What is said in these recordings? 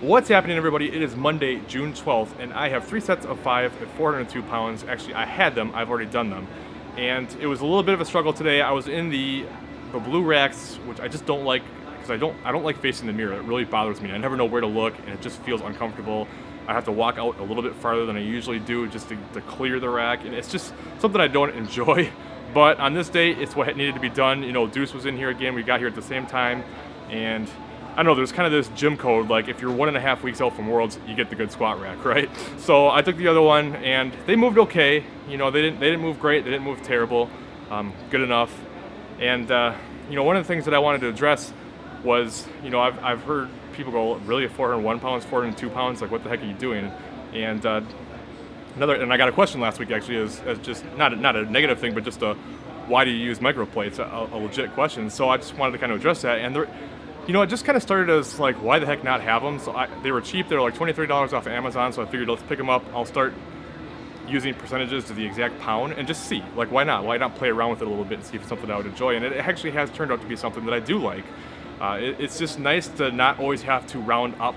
What's happening, everybody? It is Monday, June 12th, and I have 3 sets of 5 at 402 pounds. Actually, I had them. I've already done them. And it was a little bit of a struggle today. I was in the blue racks, which I just don't like because I don't like facing the mirror. It really bothers me. I never know where to look, and it just feels uncomfortable. I have to walk out a little bit farther than I usually do just to clear the rack, and it's just something I don't enjoy. But on this day, it's what needed to be done. You know, Deuce was in here again. We got here at the same time, and I don't know, there's kind of this gym code, like if you're 1.5 weeks out from Worlds, you get the good squat rack, right? So I took the other one, and they moved okay. You know, they didn't move great, they didn't move terrible, good enough. And you know, one of the things that I wanted to address was, you know, I've heard people go, really, at 401 pounds, 402 pounds, like what the heck are you doing? And and I got a question last week actually, as just not a negative thing, but just a why do you use microplates, a legit question. So I just wanted to kind of address that. And you know, it just kind of started as like, why the heck not have them? So they were cheap. They were like $23 off of Amazon. So I figured, let's pick them up. I'll start using percentages to the exact pound and just see, like, why not? Why not play around with it a little bit and see if it's something I would enjoy? And it actually has turned out to be something that I do like. It's just nice to not always have to round up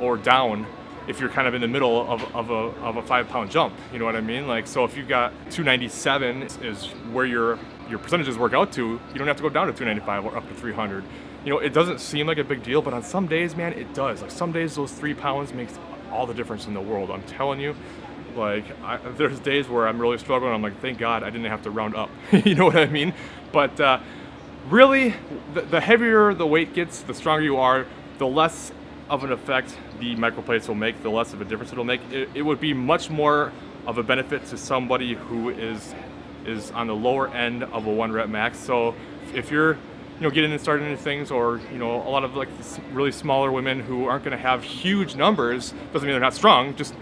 or down if you're kind of in the middle of a 5-pound jump. You know what I mean? Like, so if you've got 297 is where your percentages work out to, you don't have to go down to 295 or up to 300. You know, it doesn't seem like a big deal, but on some days, man, it does. Like, some days those 3 pounds makes all the difference in the world. I'm telling you. Like, there's days where I'm really struggling. I'm like, thank God I didn't have to round up. You know what I mean? But really, the heavier the weight gets, the stronger you are, the less of an effect the microplates will make, the less of a difference it'll make. It would be much more of a benefit to somebody who is on the lower end of a 1 rep max. So if you're, you know, getting and starting into things, or, you know, a lot of like really smaller women who aren't going to have huge numbers, doesn't mean they're not strong, just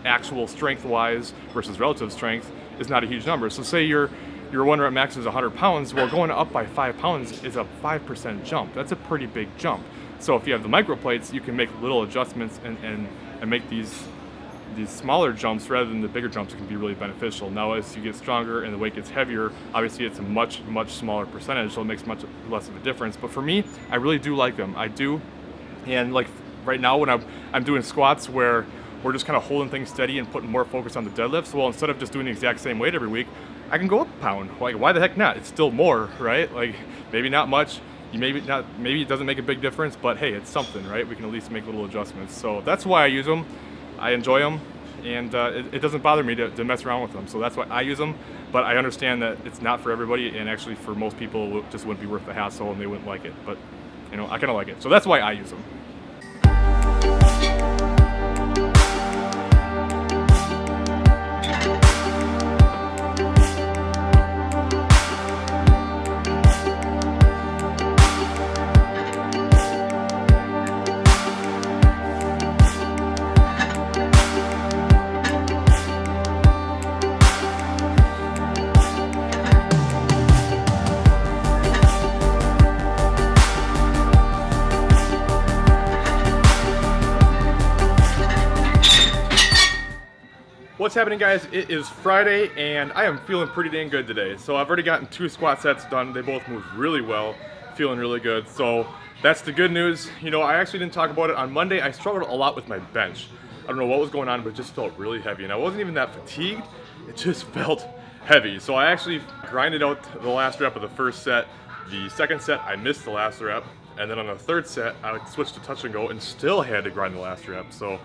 actual strength wise versus relative strength is not a huge number. So say your 1 rep max is 100 pounds, well, going up by 5 pounds is a 5% jump. That's a pretty big jump. So if you have the microplates, you can make little adjustments and make these smaller jumps rather than the bigger jumps. It can be really beneficial. Now, as you get stronger and the weight gets heavier, obviously it's a much smaller percentage, so it makes much less of a difference. But for me, I really do like them. I do. And like right now, when I'm doing squats where we're just kind of holding things steady and putting more focus on the deadlifts, well, instead of just doing the exact same weight every week, I can go up a pound. Like, why the heck not? It's still more, right? Like, maybe not much. Maybe it doesn't make a big difference, but hey, it's something, right? We can at least make little adjustments. So that's why I use them. I enjoy them, and it doesn't bother me to mess around with them. So that's why I use them. But I understand that it's not for everybody, and actually for most people, it just wouldn't be worth the hassle, and they wouldn't like it. But, you know, I kind of like it. So that's why I use them. What's happening, guys? It is Friday, and I am feeling pretty dang good today. So I've already gotten 2 squat sets done. They both moved really well, feeling really good. So that's the good news. You know, I actually didn't talk about it on Monday. I struggled a lot with my bench. I don't know what was going on, but it just felt really heavy. And I wasn't even that fatigued. It just felt heavy. So I actually grinded out the last rep of the first set. The second set, I missed the last rep. And then on the third set, I switched to touch and go and still had to grind the last rep. So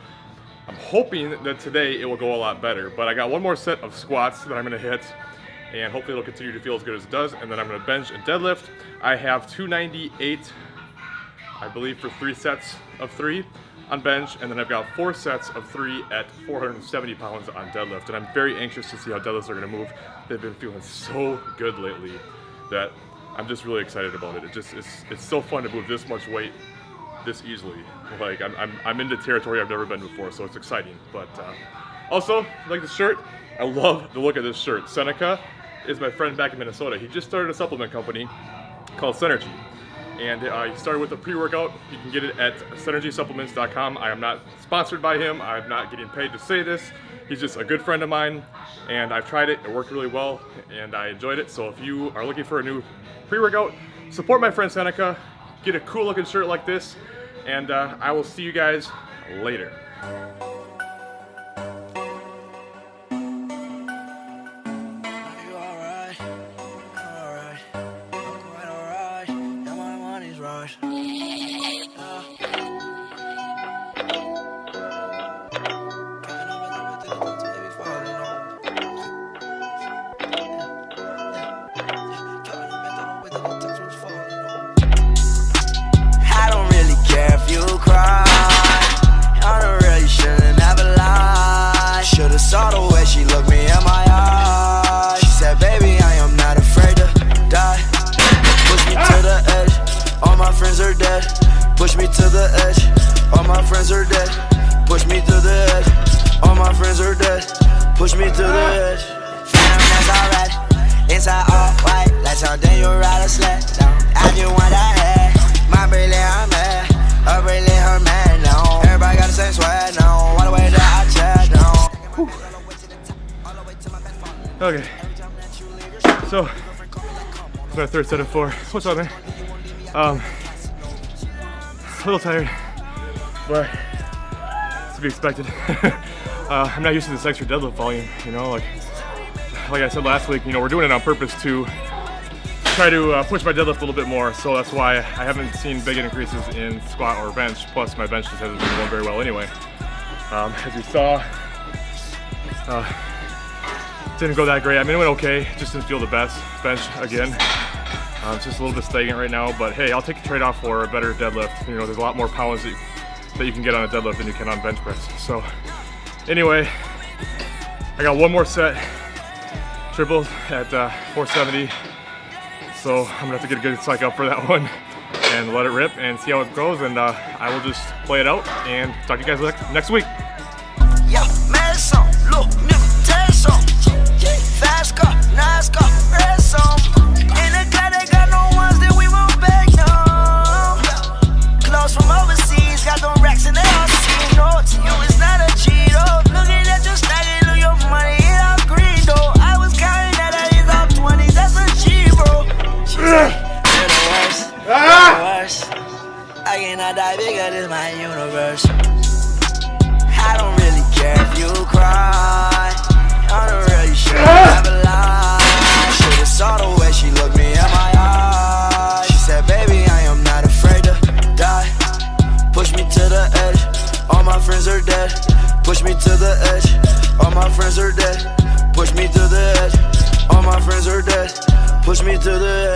I'm hoping that today it will go a lot better, but I got 1 more set of squats that I'm gonna hit, and hopefully it'll continue to feel as good as it does, and then I'm gonna bench and deadlift. I have 298, I believe, for 3 sets of 3 on bench, and then I've got 4 sets of 3 at 470 pounds on deadlift, and I'm very anxious to see how deadlifts are gonna move. They've been feeling so good lately that I'm just really excited about it. It's so fun to move this much weight this easily. Like, I'm into territory I've never been before, so it's exciting. But also, like the shirt, I love the look of this shirt. Seneca is my friend back in Minnesota. He just started a supplement company called Synergy, and he started with a pre-workout. You can get it at synergysupplements.com. I am not sponsored by him. I'm not getting paid to say this. He's just a good friend of mine, and I've tried it. It worked really well, and I enjoyed it. So if you are looking for a new pre-workout, support my friend Seneca. Get a cool looking shirt like this, and I will see you guys later. Saw the way she looked me in my eyes. She said, baby, I am not afraid to die. Push me to the edge, all my friends are dead. Push me to the edge, all my friends are dead. Push me to the edge, all my friends are dead. Push me to the edge. Fam, that's alright. Inside all white, like something you ride a sled down. I just want that head. My bracelet, I'm mad. Her bracelet, her man now. Everybody got the same swag now. All the way that I chat now. Okay, so it's my third set of 4. What's up, man? A little tired, but it's to be expected. I'm not used to this extra deadlift volume, you know, like I said last week, you know, we're doing it on purpose to try to push my deadlift a little bit more, so that's why I haven't seen big increases in squat or bench, plus my bench just hasn't been going very well anyway. As you saw, didn't go that great. I mean, it went okay, just didn't feel the best. Bench again, it's just a little bit stagnant right now, but hey, I'll take a trade-off for a better deadlift. You know, there's a lot more pounds that you can get on a deadlift than you can on bench press. So anyway, I got one more set, triple at 470. So I'm gonna have to get a good psych up for that one and let it rip and see how it goes, and I will just play it out and talk to you guys next week. Yeah, man, so look, nigga, tell some. Fast car, nice car, red song. In the car, they got no ones that we won't beg no. Clothes from overseas, got them racks in the house. No, to you it's not a Cheeto. Looking at your stacking, look your money, it all green though. I was counting that at these all 20s, that's a G, bro. She said, you're the worst, you're the worst. I cannot die bigger, this my universe. I don't really care if you cry. I don't really sure have a lie. Should've saw the way she looked me in my eyes. She said, baby, I am not afraid to die. Push me to the edge, all my friends are dead. Push me to the edge, all my friends are dead. Push me to the edge, all my friends are dead. Push me to the edge.